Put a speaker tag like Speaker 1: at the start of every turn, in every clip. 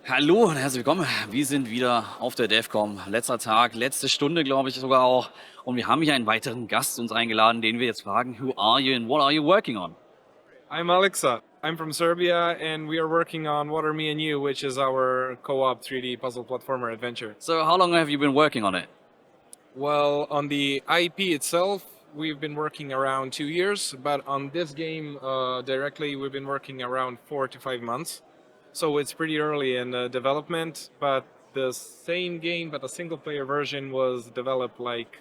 Speaker 1: Hallo und herzlich willkommen. Wir sind wieder auf der DevCom. Letzter Tag, letzte Stunde, glaube ich sogar auch. Und wir haben hier einen weiteren Gast uns eingeladen, den wir jetzt fragen, who are you and what are you working on?
Speaker 2: I'm Alexa. I'm from Serbia, and we are working on Water Me and You, which is our co-op 3D puzzle platformer adventure.
Speaker 1: So how long have you been working on it?
Speaker 2: Well, on the IP itself, we've been working around 2 years, but on this game directly, we've been working around 4 to 5 months. So it's pretty early in development, but the same game, but a single-player version was developed like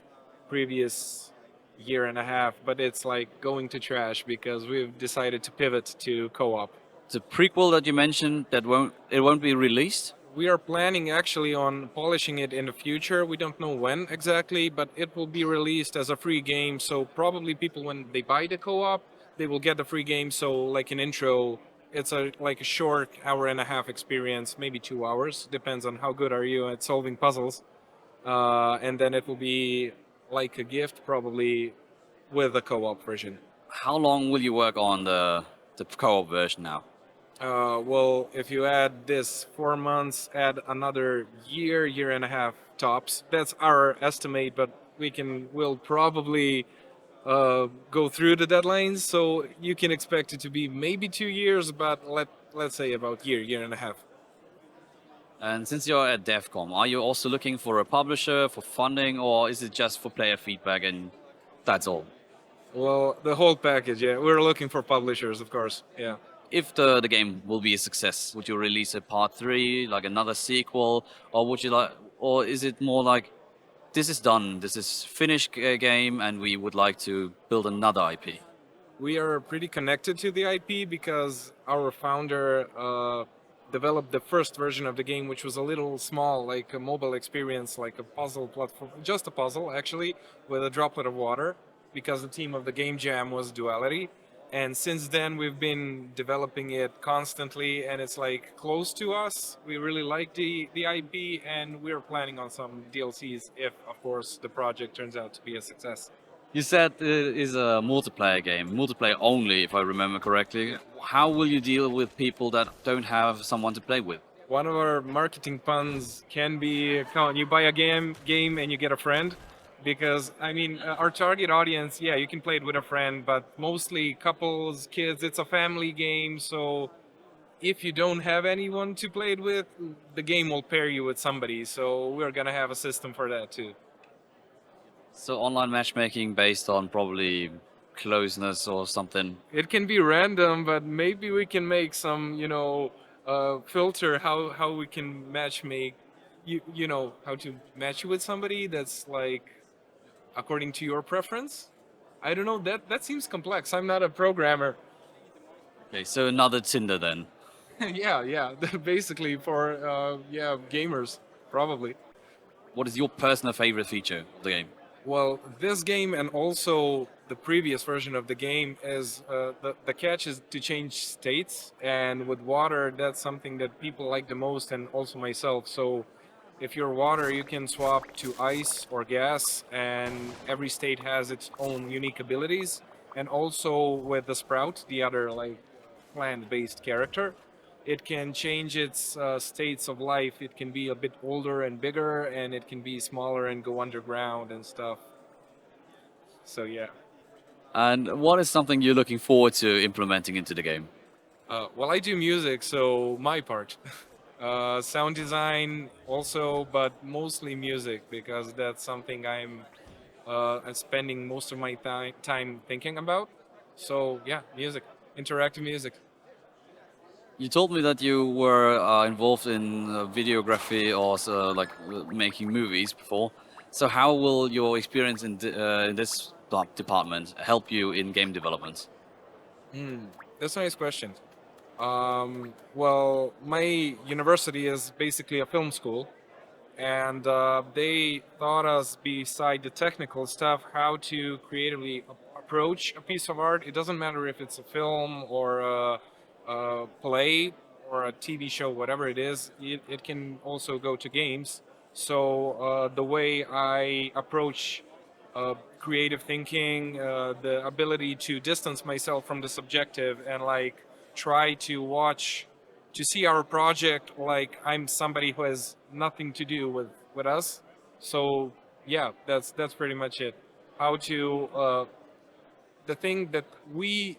Speaker 2: previous year and a half, but it's like going to trash because we've decided to pivot to co-op.
Speaker 1: The prequel that you mentioned, it won't be released?
Speaker 2: We are planning actually on polishing it in the future. We don't know when exactly, but it will be released as a free game. So probably people, when they buy the co-op, they will get the free game. So like an intro, it's a short hour and a half experience, maybe 2 hours, depends on how good are you at solving puzzles. And then it will be like a gift probably with a co-op version.
Speaker 1: How long will you work on the co-op version now?
Speaker 2: Well, if you add this 4 months, add another year, year and a half tops. That's our estimate, but we'll probably go through the deadlines. So you can expect it to be maybe 2 years, but let's say about year and a half.
Speaker 1: And since you're at DevCom, are you also looking for a publisher, for funding, or is it just for player feedback and that's all?
Speaker 2: Well, the whole package, yeah. We're looking for publishers, of course. Yeah.
Speaker 1: If the game will be a success, would you release a part three, like another sequel, or would you like, or is it more like this is done, this is finished game, and we would like to build another IP?
Speaker 2: We are pretty connected to the IP because our founder developed the first version of the game, which was a little small, like a mobile experience, like a puzzle platform, just a puzzle actually, with a droplet of water, because the theme of the game jam was duality. And since then, we've been developing it constantly, and it's like close to us. We really like the IP, and we're planning on some DLCs if, of course, the project turns out to be a success.
Speaker 1: You said it is a multiplayer game, multiplayer only, if I remember correctly. How will you deal with people that don't have someone to play with?
Speaker 2: One of our marketing puns can be, come on, you buy a game and you get a friend, because I mean our target audience, yeah, you can play it with a friend, but mostly couples, kids. It's a family game, so if you don't have anyone to play it with, the game will pair you with somebody. So we're gonna have a system for that too.
Speaker 1: So online matchmaking based on probably closeness or something.
Speaker 2: It can be random, but maybe we can make some, filter how we can match make how to match you with somebody that's like according to your preference. I don't know. That seems complex. I'm not a programmer.
Speaker 1: Okay, so another Tinder then.
Speaker 2: Yeah. Basically for gamers probably.
Speaker 1: What is your personal favorite feature of the game?
Speaker 2: Well, this game and also the previous version of the game is the catch is to change states, and with water, that's something that people like the most, and also myself. So, if you're water, you can swap to ice or gas, and every state has its own unique abilities. And also with the Sprout, the other like plant-based character, it can change its states of life. It can be a bit older and bigger, and it can be smaller and go underground and stuff. So yeah.
Speaker 1: And what is something you're looking forward to implementing into the game?
Speaker 2: Well, I do music, so my part. Sound design also, but mostly music because that's something I'm spending most of my time thinking about. So yeah, music, interactive music.
Speaker 1: You told me that you were involved in videography or making movies before. So how will your experience in this department help you in game development?
Speaker 2: Hmm, that's a nice question. Well, my university is basically a film school, and they taught us, beside the technical stuff, how to creatively approach a piece of art. It doesn't matter if it's a film or a play or a TV show, whatever it is. It can also go to games. So the way I approach creative thinking, the ability to distance myself from the subjective and like try to watch to see our project like I'm somebody who has nothing to do with us. So yeah, that's pretty much it. How to the thing that we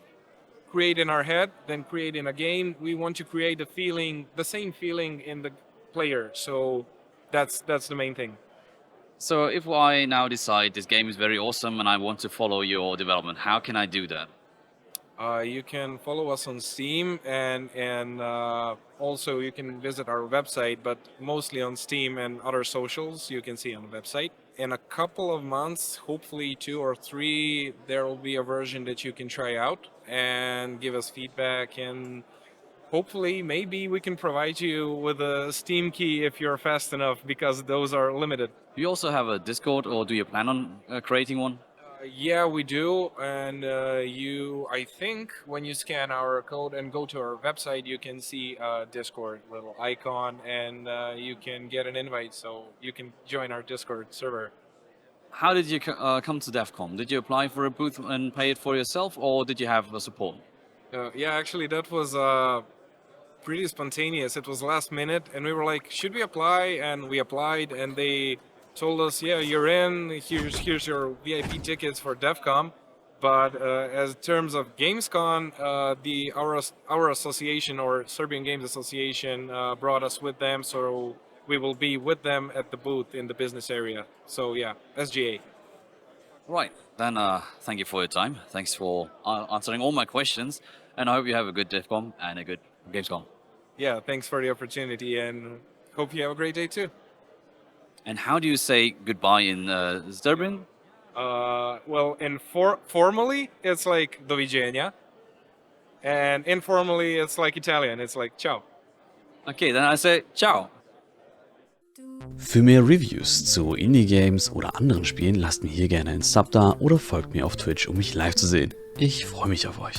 Speaker 2: create in our head, then create in a game. We want to create a feeling, the same feeling in the player. So that's the main thing.
Speaker 1: So if I now decide this game is very awesome and I want to follow your development, how can I do that?
Speaker 2: You can follow us on Steam and also you can visit our website, but mostly on Steam and other socials you can see on the website. In a couple of months, hopefully 2 or 3, there will be a version that you can try out and give us feedback, and hopefully maybe we can provide you with a Steam key if you're fast enough, because those are limited.
Speaker 1: Do you also have a Discord, or do you plan on creating one?
Speaker 2: Yeah, we do, and I think when you scan our code and go to our website, you can see a Discord little icon, and you can get an invite, so you can join our Discord server.
Speaker 1: How did you come to DEF CON? Did you apply for a booth and pay it for yourself, or did you have support?
Speaker 2: Yeah, actually, that was pretty spontaneous. It was last minute, and we were like, "Should we apply?" And we applied, and they told us, "Yeah, you're in. Here's your VIP tickets for DEF CON." But as terms of Gamescom, our association, or Serbian Games Association, brought us with them, so we will be with them at the booth in the business area. So yeah, SGA.
Speaker 1: Right, then thank you for your time. Thanks for answering all my questions, and I hope you have a good DEF CON and a good Gamescom.
Speaker 2: Yeah, thanks for the opportunity, and hope you have a great day too.
Speaker 1: And how do you say goodbye in Serbian?
Speaker 2: Well, formally, it's like do viđenja, and informally, it's like Italian. It's like ciao.
Speaker 1: Okay, then I say ciao.
Speaker 3: Für mehr Reviews zu Indie-Games oder anderen Spielen lasst mir hier gerne einen Sub da oder folgt mir auf Twitch, um mich live zu sehen. Ich freue mich auf euch.